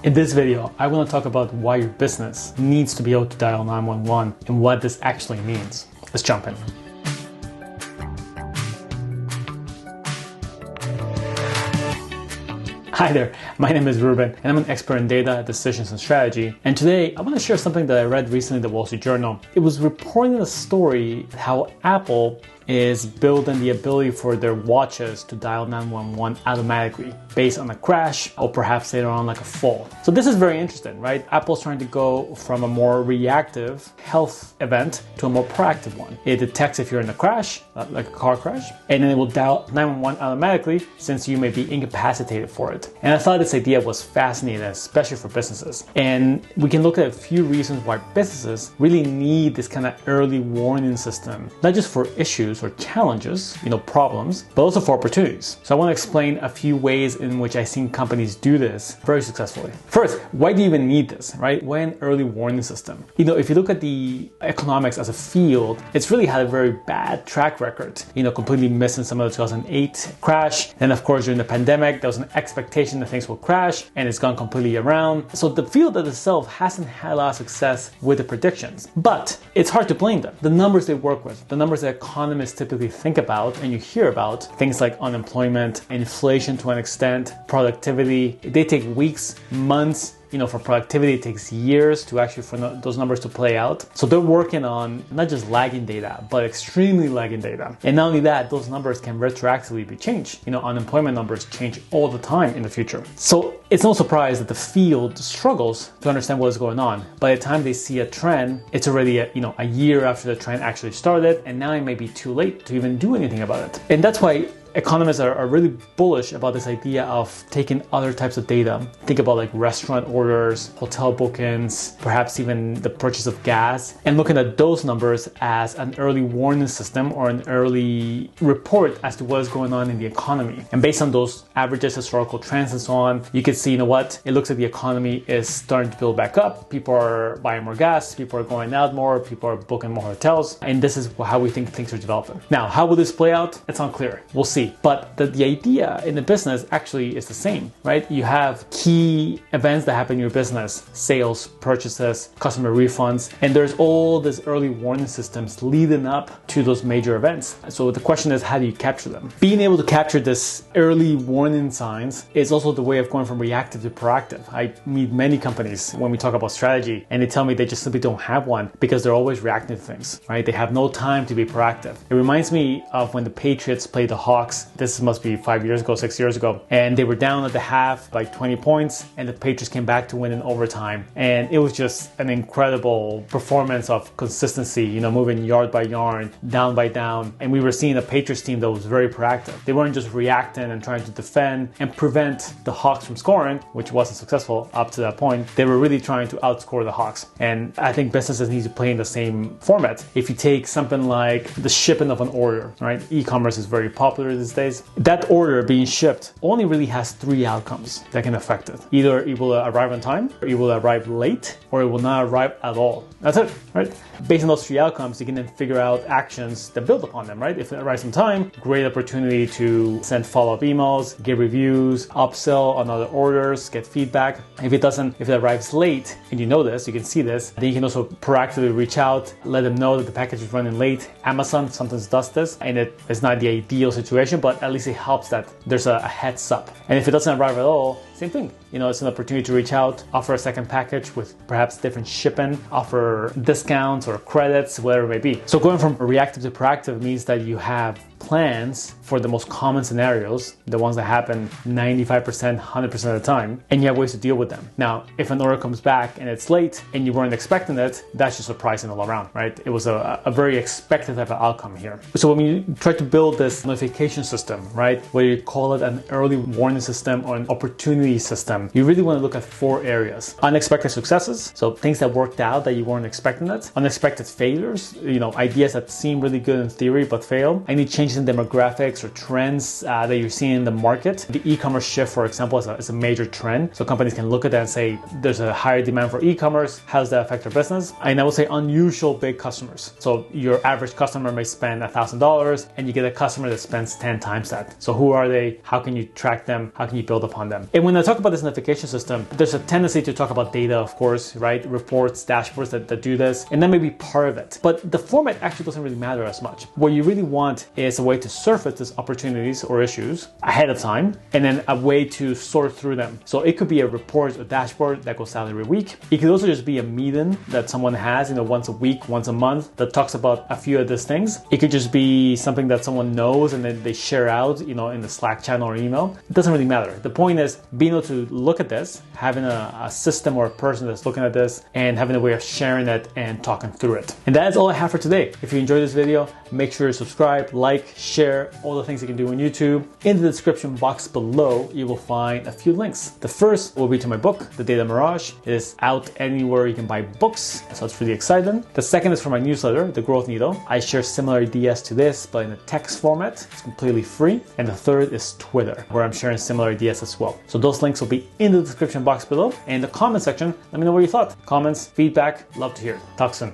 In this video, I want to talk about why your business needs to be able to dial 911 and what this actually means. Let's jump in. Hi there, my name is Ruben and I'm an expert in data, decisions, and strategy. And today I want to share something that I read recently in the Wall Street Journal. It was reporting a story how Apple is building the ability for their watches to dial 911 automatically based on a crash or perhaps later on like a fall. So this is very interesting, right? Apple's trying to go from a more reactive health event to a more proactive one. It detects if you're in a crash, like a car crash, and then it will dial 911 automatically since you may be incapacitated for it. And I thought this idea was fascinating, especially for businesses. And we can look at a few reasons why businesses really need this kind of early warning system, not just for issues or challenges, problems, but also for opportunities. So I want to explain a few ways in which I've seen companies do this very successfully. First, why do you even need this, right? Why an early warning system? If you look at the economics as a field, it's really had a very bad track record, completely missing some of the 2008 crash. And of course, during the pandemic, there was an expectation that things will crash and it's gone completely around. So the field itself hasn't had a lot of success with the predictions, but it's hard to blame them. The numbers they work with, the numbers that economists typically think about and you hear about, things like unemployment, inflation to an extent, productivity, they take weeks, months. For productivity, it takes years to actually for those numbers to play out. So they're working on not just lagging data, but extremely lagging data. And not only that, those numbers can retroactively be changed. Unemployment numbers change all the time in the future. So it's no surprise that the field struggles to understand what is going on. By the time they see a trend, it's already a year after the trend actually started, and now it may be too late to even do anything about it. And that's why economists are really bullish about this idea of taking other types of data. Think about like restaurant orders, hotel bookings, perhaps even the purchase of gas, and looking at those numbers as an early warning system or an early report as to what is going on in the economy. And based on those averages, historical trends, and so on, you can see, it looks like the economy is starting to build back up. People are buying more gas, people are going out more, people are booking more hotels, and this is how we think things are developing. Now, how will this play out? It's unclear. We'll see. But the idea in the business actually is the same, right? You have key events that happen in your business, sales, purchases, customer refunds, and there's all these early warning systems leading up to those major events. So the question is, how do you capture them? Being able to capture this early warning signs is also the way of going from reactive to proactive. I meet many companies when we talk about strategy, and they tell me they just simply don't have one because they're always reacting to things, right? They have no time to be proactive. It reminds me of when the Patriots played the Hawks. This must be 6 years ago. And they were down at the half by 20 points and the Patriots came back to win in overtime. And it was just an incredible performance of consistency, moving yard by yard, down by down. And we were seeing a Patriots team that was very proactive. They weren't just reacting and trying to defend and prevent the Hawks from scoring, which wasn't successful up to that point. They were really trying to outscore the Hawks. And I think businesses need to play in the same format. If you take something like the shipping of an order, right? E-commerce is very popular these days. That order being shipped only really has 3 outcomes that can affect it. Either it will arrive on time, or it will arrive late, or it will not arrive at all. That's it, right? Based on those 3 outcomes, you can then figure out actions that build upon them, right? If it arrives on time, great opportunity to send follow-up emails, get reviews, upsell on other orders, get feedback. If it arrives late, and you know this, you can see this, then you can also proactively reach out, let them know that the package is running late. Amazon sometimes does this, and it is not the ideal situation, but at least it helps that there's a heads up. And if it doesn't arrive at all, same thing. It's an opportunity to reach out, offer a second package with perhaps different shipping, offer discounts or credits, whatever it may be. So going from reactive to proactive means that you have plans for the most common scenarios, the ones that happen 95%, 100% of the time, and you have ways to deal with them. Now, if an order comes back and it's late and you weren't expecting it, that's just surprising all around, right? It was a very expected type of outcome here. So when you try to build this notification system, right, whether you call it an early warning system or an opportunity system, you really want to look at 4 areas. Unexpected successes, so things that worked out that you weren't expecting it. Unexpected failures, ideas that seem really good in theory but fail. Any change changes in demographics or trends that you're seeing in the market. The e-commerce shift, for example, is a major trend. So companies can look at that and say, there's a higher demand for e-commerce. How does that affect our business? And I would say unusual big customers. So your average customer may spend $1,000 and you get a customer that spends 10 times that. So who are they? How can you track them? How can you build upon them? And when I talk about this notification system, there's a tendency to talk about data, of course, right? Reports, dashboards that do this, and that may be part of it. But the format actually doesn't really matter as much. What you really want is a way to surface these opportunities or issues ahead of time, and then a way to sort through them. So it could be a report, a dashboard that goes out every week. It could also just be a meeting that someone has, once a week, once a month, that talks about a few of these things. It could just be something that someone knows and then they share out, in the Slack channel or email. It doesn't really matter. The point is being able to look at this, having a system or a person that's looking at this and having a way of sharing it and talking through it. And that is all I have for today. If you enjoyed this video, make sure to subscribe, like, share, all the things you can do on YouTube. In the description box below, you will find a few links. The first will be to my book, The Data Mirage. It is out anywhere you can buy books, so it's really exciting. The second is for my newsletter, The Growth Needle. I share similar ideas to this, but in a text format. It's completely free. And the third is Twitter, where I'm sharing similar ideas as well. So those links will be in the description box below. And in the comment section, let me know what you thought. Comments, feedback, love to hear it. Talk soon.